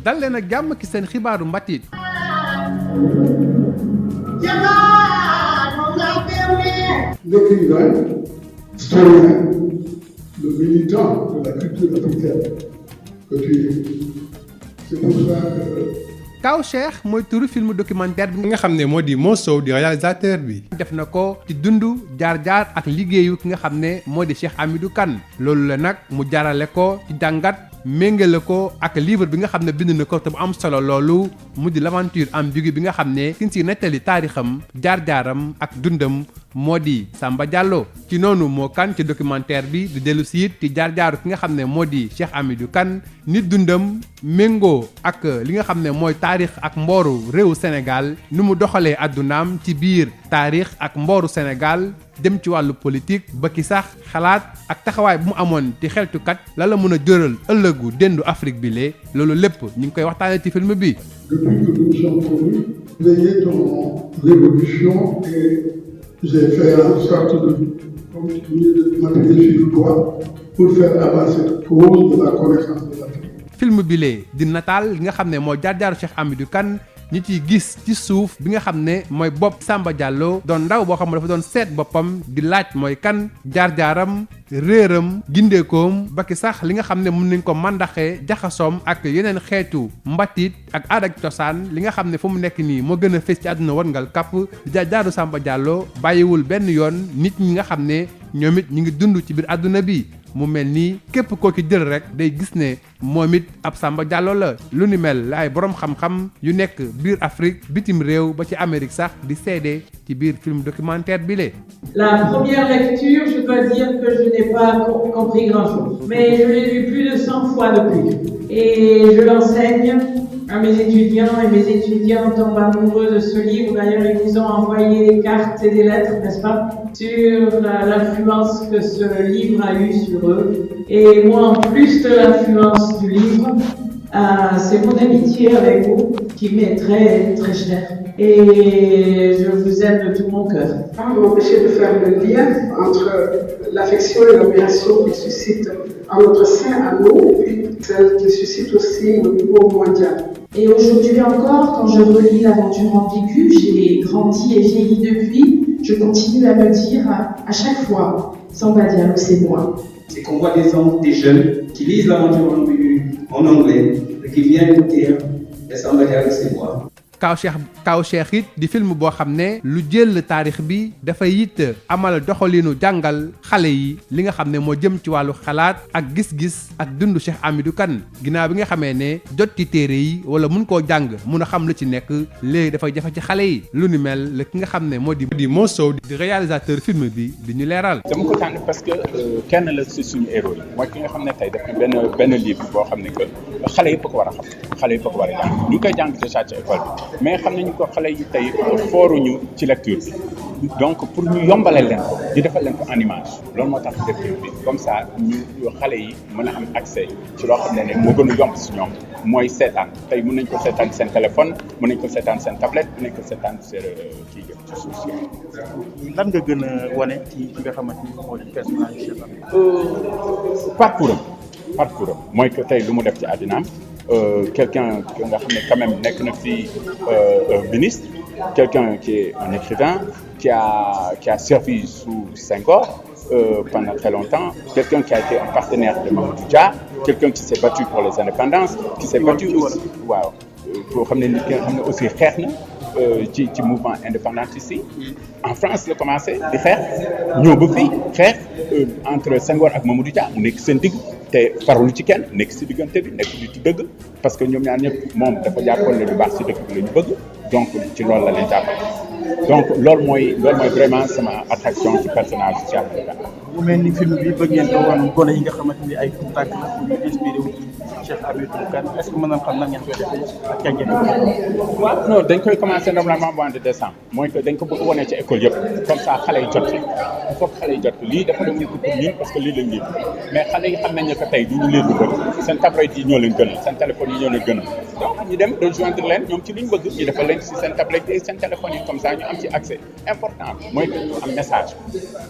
dal leen ak jàmm ki seen xibaaru mbatit. L'écrivain, historien, le militant de la culture africaine que tu es. C'est pour ça que... Kaw Cheikh mooy turu film documentaire bi nga xam ne moo di Mo Sow di réalisateur bi. def na ko ci dundu jaar-jaar ak liggéeyu ki nga xam ne moo di Cheikh Hamidou Kane loolu la nag mu jaarale ko ci jàngat méngale ko ak livre bi nga xam ne bind na ko te mu am solo loolu mu di l'aventure ambiguë bi nga xam ne kiñ si nettali taarixam jaar-jaaram ak dundam moo di Samba Diallo. ci noonu moo kan ci documentaire bi di dellu si it ci jaar-jaaru ki nga xam ne moo di Cheikh Hamidou Kane nit dundam méngoo ak li nga xam ne mooy taarix ak mbooru réewu Sénégal ni mu doxalee addunaam ci biir taarix ak mbooru Sénégal dem ci wàllu politique ba ki sax xalaat ak taxawaay bu mu amoon ci xeltukat la la mën a jëral ëllëgu dendu Afrique bi lee loolu lépp ñu ngi koy waxtaanee ci film bi. Depuis que nous sommes connus, veiller dans l'évolution et j'ai fait en sorte de m'appuyer sur toi pour faire avancer la cause de la connaissance de l'Afrique. film bi lee di nataal li nga xam ne moo jaar-jaaru Cheikh Hamidou Kane ñi ciy gis ci suuf bi nga xam ne mooy bopp Samba Diallo doon ndaw boo xam ne dafa doon seet boppam di laaj mooy kan jaar-jaaram réeram gindeekoom ba ki sax li nga xam ne mën nañ ko màndaxee jaxasoom ak yeneen xeetu mbatit ak aada ak cosaan li nga xam ne fu mu nekk nii moo gën a fës ci àdduna warngal kàpp jaar-jaaru Samba Diallo bàyyiwul benn yoon nit ñi nga xam ne ñoom it ñu ngi dund ci biir àdduna bi mu mel nii képp koo ci jël rek day gis ne moom it ab Samba Diallo la lu ni mel la ay borom xam-xam yu nekk biir Afrique bitim réew ba ci Amérique sax di seede ci biir film documentaire bi le. La première lecture, je dois dire que je n'ai pas compris grand-chose, mais je l'ai lu plus de 100 fois depuis. Et je l'enseigne à mes étudiants et mes étudiants tombent amoureux de ce livre. D'ailleurs, ils nous ont envoyé des cartes et des lettres, n'est-ce pas, sur l'influence que ce livre a eue sur eux. Et moi, en plus de l'influence du livre, c'est mon amitié avec vous qui m'est très, très chère. Et je vous aime de tout mon cœur. Pas m'empêcher de faire le lien entre l'affection et l'admiration qu'il suscite en notre sein à nous et celle qu'il suscite aussi au niveau mondial. Et aujourd'hui encore, quand je relis l'aventure ambiguë, j'ai grandi et vieilli depuis, je continue à me dire à chaque fois, Samba Diallo, c'est moi. C'est qu'on voit des jeunes qui lisent l'aventure ambiguë en anglais et qui viennent nous dire, Samba Diallo, c'est moi. Kaw Cheikh it di film boo xam ne lu jël taarix bi dafay it amal doxalinu jàngal xale yi li nga xam ne moo jëm ci wàllu xalaat ak gis-gis ak dundu Cheikh Hamidou Kane ginnaaw bi nga xamee ne jot ci téere yi wala mun koo jàng mun a xam lu ci nekk léegi dafay jafe ci xale yi lu ni mel la ki nga xam ne moo di Mo Sow di réalisateur film bi di ñu leeral. dama ko tànn parce que kenn la ci suñu héros yi mooy ki nga xam ne tey def na benn livre boo xam ne que xale yëpp ko war a xam xale yëpp ko war a jàng ñu koy jàng déjà ci école bi mais xam nañu ko xale yi tey fooruñu ci lecture bi donc pour ñu yombalal leen ko di defal leen ko en image loolu moo tax lecture bi comme ça ñu xale yi mën a am accès ci loo xam ne moo gën a yomb si ñoom mooy seetaan tey mën nañ ko seetaan seen téléphone mën nañ ko seetaan seen tablette mën nañ ko seetaan seen kii yëpp ci suuf si. lan nga gën a wane ci nga xamante ni moo di personnage Cheikh Hamidou. parcours am mooy que tey lu mu def ci àddinaam. Quelqu'un nga xam ne quand même nekk na fi ministre, quelqu'un qui est un écrivain, qui a servi sous Senghor pendant très longtemps, quelqu'un qui a été un partenaire de Mamadou Dia, quelqu'un qui s'est battu pour les indépendances, qui s'est battu aussi, waaw, koo xam ne nit ki nga xam ne aussi xeex na ci mouvement indépendantiste yi en France la commencé di xeex ñëw ba fii xeex entre Senghor ak Mamadou Dia mu nekk seen digg te farlu ci kenn nekk si diggante bi nekk di ci dëgg parce que ñoom ñaar ñëpp moom dafa jàppoon ne lu baax si dëkk bi la ñu bëgg donc ci loolu la leen jàppale donc loolu mooy vraiment sama attraction ci personnage Cheikh Hamidou Kane. mu mel ni film bi bëgg ngeen ko wan gone yi nga xamante ni ay tout tànk la ñu inspiré wu ci Cheikh Hamidou Kane est-ce que mën na xam nan ngeen koy defee ak kañ ngeen ko. waaw non dañ koy commencer normalement mois de décembre mooy que dañ ko bëgg wane ci école yëpp comme ça xale yi jot ci il faut que xale yi jot ko lii dafa deful ko pour ñun parce que lii lañ lire mais xale yi xam nañ ne que tey du ñu lire lu bëri seen tablette yi ñoo leen gënal seen téléphone yi ñoo leen gënal donc ñu dem rejoindre leen ñoom ci li ñu bëgg ñu defal leen ci seen tablette yi seen téléphone yi comme ça ñu am ci accès important mooy que ñu am message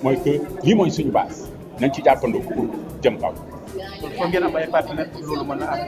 mooy que lii mooy suñu base nañ ci jàppandoo pour jëm kaw. foog ngeen am ay partenaires pour loolu mën a am.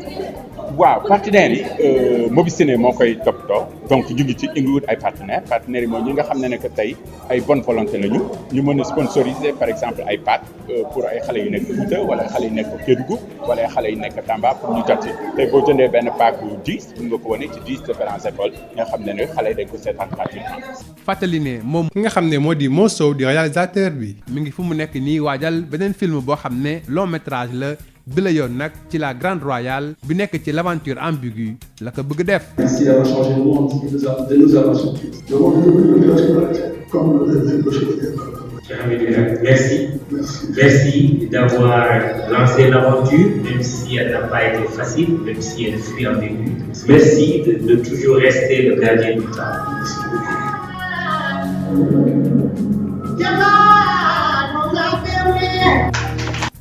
waaw partenaires yi Mobiciné moo koy toppatoo donc ñu ngi ci indiwut ay partenaires yi mooy ñi nga xam ne que tey ay bonne volonté la ñu mën a sponsoriser par exemple ay pâtes pour ay xale yu nekk Fouta wala xale yu nekk Kédougou wala ay xale yu nekk Tamba pour ñu jot ci tey boo jëndee benn paak 10 pour nga ko wane ci 10 différentes écoles nga xam ne xale yi dañ ko seetaan gratuitement. fàttali ne moom ki nga xam ne moo di Mo Sow di réalisateur bi mi ngi fu mu nekk nii waajal beneen film boo xam ne long métrage la bi la yoon nag ci la Grande Royale bi nekk ci l'aventure ambiguë la ko bëgg def. Merci d'avoir changé le monde, de nous avoir surpris. Merci. Merci d'avoir lancé l'aventure, même si elle n'a pas été facile, même si elle fut ambiguë. Merci de toujours rester le gardien du temps.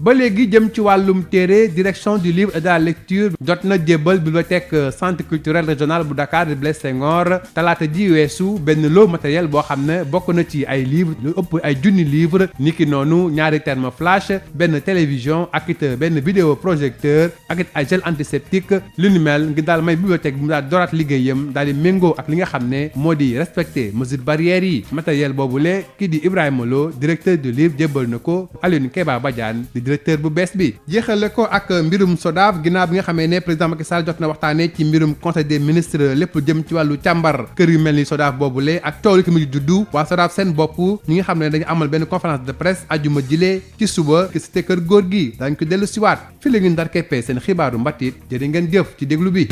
ba léegi jëm ci wàllum téere direction du livre et de la lecture jot na jébbal bibliothèque centre culturel régional bu Dakar di Blaise Senghor talaata ji weesu benn lot matériel boo xam ne bokk na ci ay livres lu ëpp ay junni livre niki noonu ñaari terme flash benn télévision ak it benn vidéo projecteur ak it ay gel antiseptique lu ni mel ngir daal may bibliothèque bi mu daal dooraat liggéeyam daal di méngoo ak li nga xam ne moo di respecter mesures barrières yi matériel boobule kii di Ibrahima Lo directeur du livre jébbal na ko Alioune Keba Badiane directeur bu bees bi jeexale ko ak mbirum SODAV ginnaaw bi nga xamee ne président Macky Sall jot na waxtaanee ci mbirum conseil des ministres lépp jëm ci wàllu càmbar kër yu mel ni SODAV boobule ak coow li ko mujj juddu waa SODAV seen bopp ñi nga xam ne dañu amal benn conférence de presse ajuma jile ci suba ki cité kër góor gi dañ ko dellu siwaat fi la ñu ndar keppee seen xibaaru mbatit jërë ngeen jëf ci déglu bi.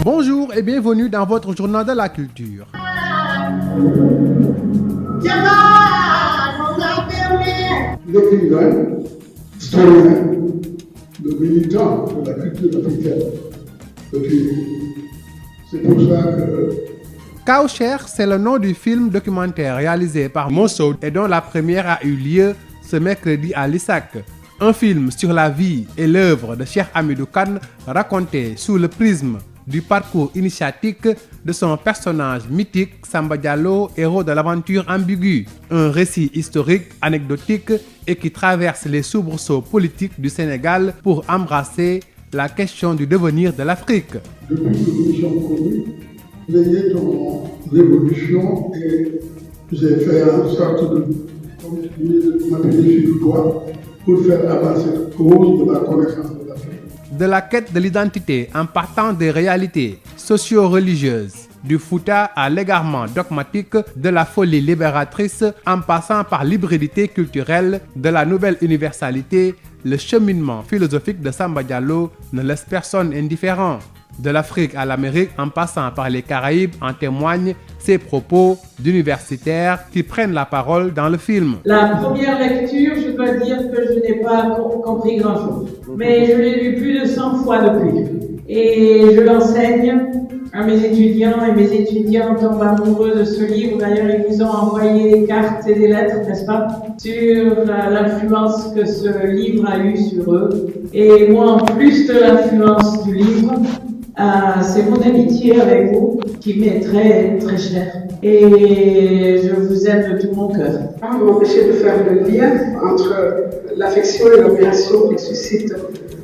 Bonjour et bienvenue dans votre journal de la culture. L'écrivain, historien, le militant de la culture africaine. C'est pour ça que... Kaocher, c'est le nom du film documentaire réalisé par Mo Sow et dont la première a eu lieu ce mercredi à l'ISAC. Un film sur la vie et l'œuvre de Cheikh Hamidou Kane raconté sous le prisme du parcours initiatique de son personnage mythique Samba Diallo, héros de l'aventure ambiguë. Un récit historique, anecdotique et qui traverse les soubresauts politiques du Sénégal pour embrasser la question du devenir de l'Afrique. Depuis que nous sommes connus, veiller dans l'évolution et j'ai fait en sorte de m'appuyer sur le doigt pour faire avancer la cause de la connaissance de l'Afrique. De la quête de l'identité en partant des réalités socio-religieuses, du Fouta à l'égarement dogmatique de la folie libératrice en passant par l'hybridité culturelle de la nouvelle universalité, le cheminement philosophique de Samba Diallo ne laisse personne indifférent. De l'Afrique à l'Amérique en passant par les Caraïbes en témoignent ces propos d'universitaires qui prennent la parole dans le film. La première lecture, je dois dire que je n'ai pas compris grand-chose. Mais je l'ai lu plus de 100 fois depuis. Et je l'enseigne à mes étudiants et mes étudiants tombent amoureux de ce livre. D'ailleurs, ils vous ont envoyé des cartes et des lettres, n'est-ce pas, sur l'influence que ce livre a eue sur eux. Et moi, en plus de l'influence du livre, c'est mon amitié avec vous qui m'est très, très chère. Et je vous aime de tout mon cœur. Pas m'empêcher de faire le lien entre l'affection et l'admiration qu'il suscite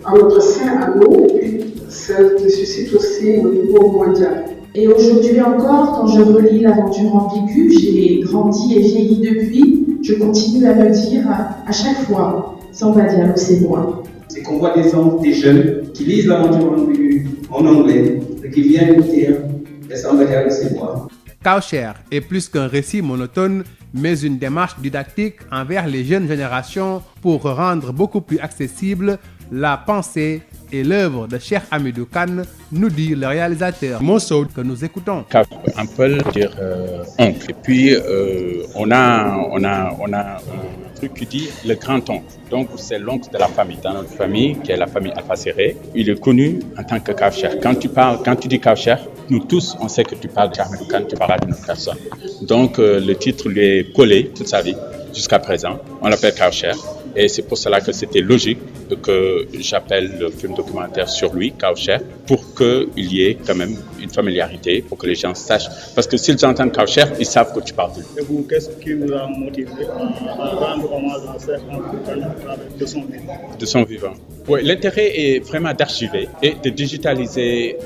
en notre sein à nous, et puis celle qu'il suscite aussi au niveau mondial. Et aujourd'hui encore, quand je relis l'aventure ambiguë, j'ai grandi et vieilli depuis, je continue à me dire à chaque fois, Samba Diallo, c'est moi. C'est qu'on voit des jeunes qui lisent l'aventure ambiguë en anglais et qui viennent nous dire Samba Diallo, c'est moi. Kaocher est plus qu'un récit monotone, mais une démarche didactique envers les jeunes générations pour rendre beaucoup plus accessible la pensée et l'œuvre de Cheikh Hamidou Kane, nous dit le réalisateur Mo Sow que nous écoutons. Un peu dire oncle. Et puis on a un truc qui dit le grand-oncle. Donc c'est l'oncle de la famille. Dans notre famille, qui est la famille Alpha Serré, il est connu en tant que Kaocher. Quand tu dis Kaocher, nous tous, on sait que tu parles de Cheikh Hamidou Kane, tu parles d'une autre personne. Donc le titre lui est collé toute sa vie, jusqu'à présent. On l'appelle Kaocher. Et c'est pour cela que c'était logique que j'appelle le film documentaire sur lui, Kaucher, pour qu'il y ait quand même une familiarité, pour que les gens sachent. Parce que s'ils entendent Kaucher, ils savent que tu parles de lui. Et vous, qu'est-ce qui vous a motivé à rendre hommage à Cheikh Hamidou Kane de son vivant? De son vivant. Oui, l'intérêt est vraiment d'archiver et de digitaliser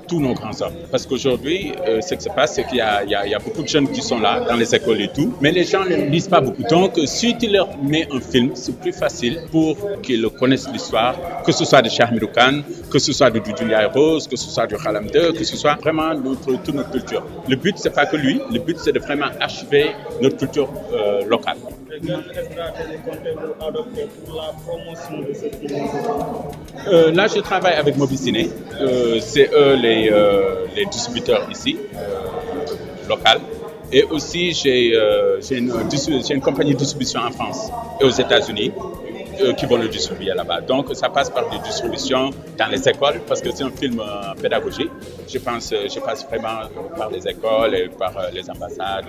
tous nos grands hommes. Parce qu'aujourd'hui, ce qui se passe, c'est qu'il y a beaucoup de jeunes qui sont là, dans les écoles et tout, mais les gens ne lisent pas beaucoup. Donc, si tu leur mets un film, c'est plus facile pour qu'ils connaissent l'histoire, que ce soit de Cheikh Hamidou Kane, que ce soit de Doudou Ndiaye Rose, que ce soit du Khalam II, que ce soit vraiment toute notre culture. Le but, c'est pas que lui, le but, c'est de vraiment archiver notre culture locale. Là, je travaille avec Mobiciné. C'est eux les distributeurs ici, locaux. Et aussi, j'ai une compagnie de distribution en France et aux États-Unis qui vont le distribuer là-bas. Donc, ça passe par des distributions dans les écoles parce que c'est un film pédagogique. Je passe vraiment par les écoles et par les ambassades,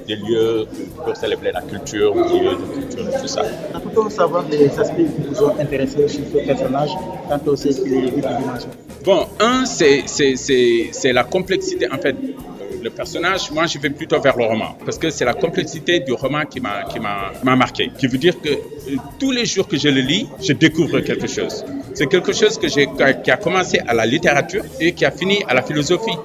des lieux pour célébrer la culture, des lieux de culture et tout ça. Peut-on savoir les aspects qui vous ont intéressé sur ce personnage, tant aussi les dimensions? Bon, c'est la complexité, en fait. Le personnage, moi, je vais plutôt vers le roman parce que c'est la complexité du roman qui m'a marqué. Qui veut dire que tous les jours que je le lis, je découvre quelque chose. C'est quelque chose qui a commencé à la littérature et qui a fini à la philosophie.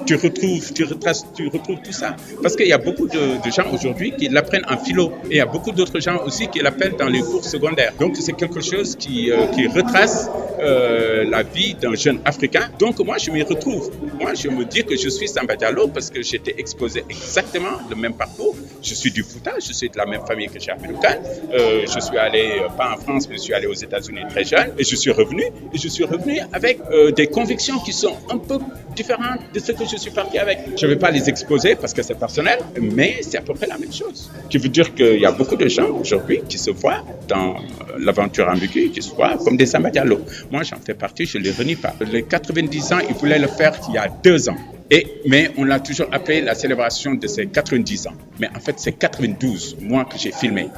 Tu retrouves tout ça. Parce qu'il y a beaucoup de gens aujourd'hui qui l'apprennent en philo. Et il y a beaucoup d'autres gens aussi qui l'appellent dans les cours secondaires. Donc c'est quelque chose qui retrace la vie d'un jeune Africain. Donc moi je m'y retrouve. Moi je me dis que je suis Samba Diallo parce que j'étais exposé exactement le même parcours. Je suis du Fouta, je suis de la même famille que Cheikh Hamidou Kane. Je suis allé, pas en France, mais je suis allé aux États-Unis très jeune. Et je suis revenu avec des convictions qui sont un peu différentes de ce que je suis parti avec. Je ne vais pas les exposer parce que c'est personnel, mais c'est à peu près la même chose. Qui veut dire qu'il y a beaucoup de gens aujourd'hui qui se voient dans l'aventure ambiguë, qui se voient comme des Samba Diallo. Moi, j'en fais partie, je ne les renie pas. Les 90 ans, ils voulaient le faire il y a 2 ans. Mais on l'a toujours appelé la célébration de ses 90 ans. Mais en fait, c'est 92 mois que j'ai filmé.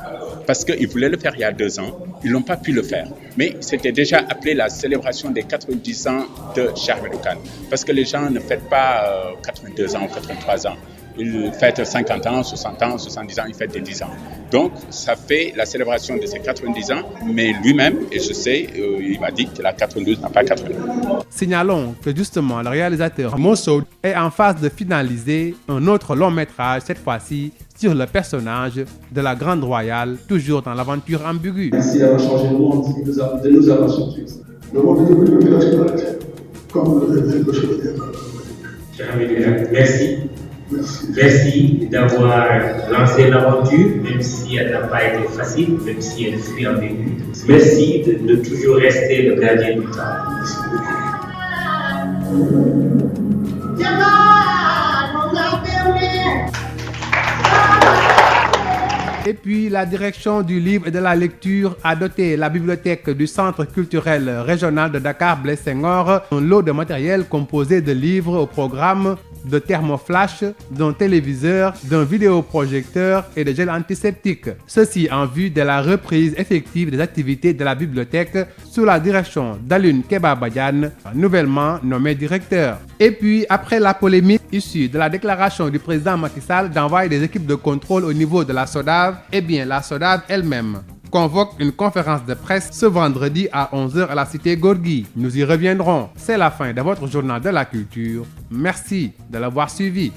Parce qu'ils voulaient le faire il y a 2 ans. Ils n'ont pas pu le faire. Mais c'était déjà appelé la célébration des 90 ans de Cheikh Hamidou Kane. Parce que les gens ne fêtent pas 82 ans ou 83 ans. Ils fêtent 50 ans, 60 ans, 70 ans, ils fêtent des 10 ans. Donc, ça fait la célébration de ses 90 ans, mais lui-même, et je sais, il m'a dit qu'il a 92, n'a pas 82. Signalons que justement, le réalisateur Mosso est en phase de finaliser un autre long métrage, cette fois-ci sur le personnage de la Grande Royale, toujours dans l'aventure ambiguë. Merci d'avoir changé le monde, de nous avoir changé. Le monde est devenu une nationalité, comme le chevalier. Merci. Merci d'avoir lancé l'aventure, même si elle n'a pas été facile, même si elle fut ambiguë. Merci de toujours rester le gardien du temps. Et puis, la direction du livre et de la lecture a doté la bibliothèque du Centre culturel régional de Dakar Blaise Senghor un lot de matériel composé de livres au programme, de thermoflash, d'un téléviseur, d'un vidéoprojecteur et de gel antiseptique. Ceci en vue de la reprise effective des activités de la bibliothèque sous la direction d'Alun Keba Badiane, nouvellement nommé directeur. Et puis, après la polémique issue de la déclaration du président Macky Sall d'envoyer des équipes de contrôle au niveau de la SODAV, eh bien la SODAV elle-même convoque une conférence de presse ce vendredi à 11h à la cité Gorgui. Nous y reviendrons. C'est la fin de votre journal de la culture. Merci de l'avoir suivi.